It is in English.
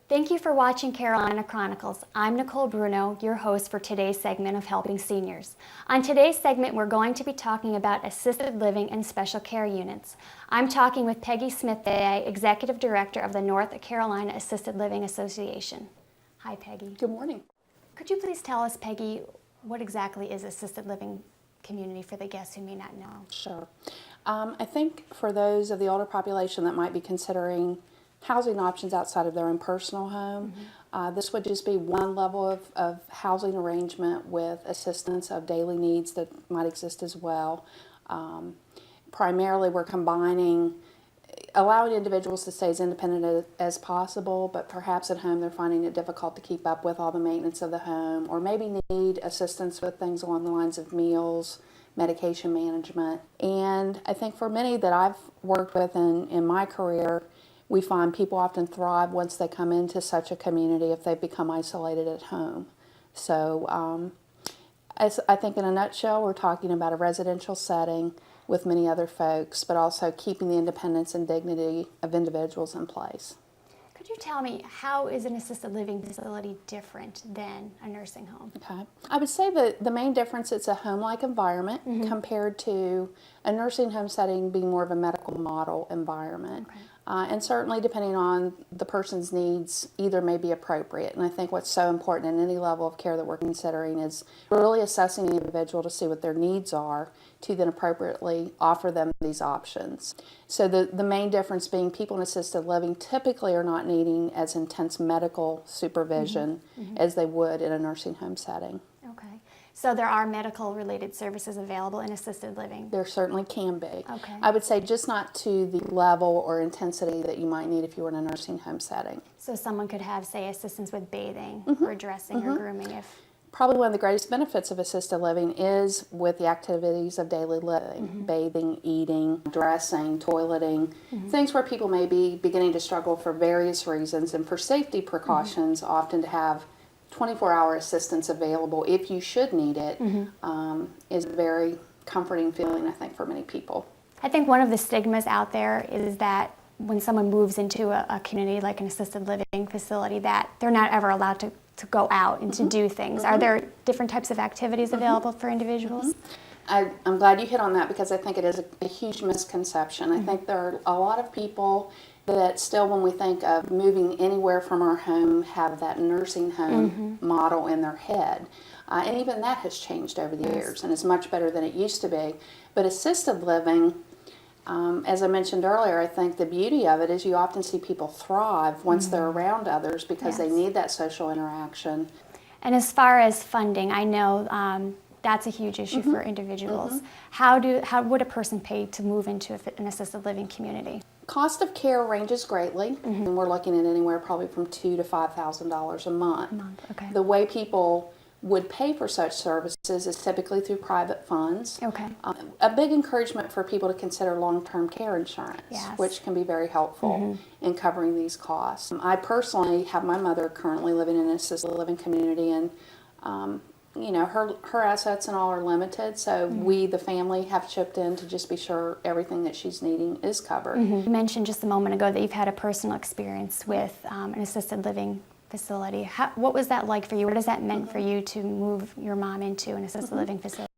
Thank you for watching Carolina Chronicles. I'm Nicole Bruno, your host for today's segment of Helping Seniors. On today's segment, we're going to be talking about assisted living and special care units. I'm talking with Peggy Smith today, Executive Director of the North Carolina Assisted Living Association. Hi, Peggy. Good morning. Could you please tell us, Peggy, what exactly is assisted living community for the guests who may not know? Sure. I think for those of the older population that might be considering housing options outside of their own personal home, this would just be one level of housing arrangement with assistance of daily needs that might exist as well. Primarily, we're allowing individuals to stay as independent as possible, but perhaps at home they're finding it difficult to keep up with all the maintenance of the home, or maybe need assistance with things along the lines of meals, medication management. And I think for many that I've worked with in my career, we find people often thrive once they come into such a community if they become isolated at home. So I think in a nutshell, we're talking about a residential setting with many other folks, but also keeping the independence and dignity of individuals in place. Could you tell me, how is an assisted living facility different than a nursing home? Okay. I would say that the main difference, it's a home-like environment compared to a nursing home setting being more of a medical model environment. Okay. And certainly depending on the person's needs, either may be appropriate. And I think what's so important in any level of care that we're considering is really assessing the individual to see what their needs are, to then appropriately offer them these options. So the main difference being people in assisted living typically are not needing as intense medical supervision as they would in a nursing home setting. Okay. So there are medical-related services available in assisted living? There certainly can be. Okay. I would say just not to the level or intensity that you might need if you were in a nursing home setting. So someone could have, say, assistance with bathing or dressing or grooming if... Probably one of the greatest benefits of assisted living is with the activities of daily living, bathing, eating, dressing, toileting, things where people may be beginning to struggle for various reasons, and for safety precautions, often to have 24-hour assistance available if you should need it is a very comforting feeling, I think, for many people. I think one of the stigmas out there is that when someone moves into a community like an assisted living facility, that they're not ever allowed to go out and to do things. Are there different types of activities available for individuals? I'm glad you hit on that, because I think it is a huge misconception. I think there are a lot of people that still, when we think of moving anywhere from our home, have that nursing home model in their head. And even that has changed over the years and is much better than it used to be. But assisted living, as I mentioned earlier, I think the beauty of it is you often see people thrive once they're around others because they need that social interaction. And as far as funding, I know that's a huge issue for individuals. How would a person pay to move into an assisted living community? Cost of care ranges greatly, and we're looking at anywhere probably from $2,000 to $5,000 a month. Okay. The way people would pay for such services is typically through private funds. Okay. A big encouragement for people to consider long-term care insurance, which can be very helpful in covering these costs. I personally have my mother currently living in an assisted living community, and you know, her assets and all are limited, so we, the family, have chipped in to just be sure everything that she's needing is covered. You mentioned just a moment ago that you've had a personal experience with an assisted living facility. What was that like for you? What has that meant for you to move your mom into an assisted living facility?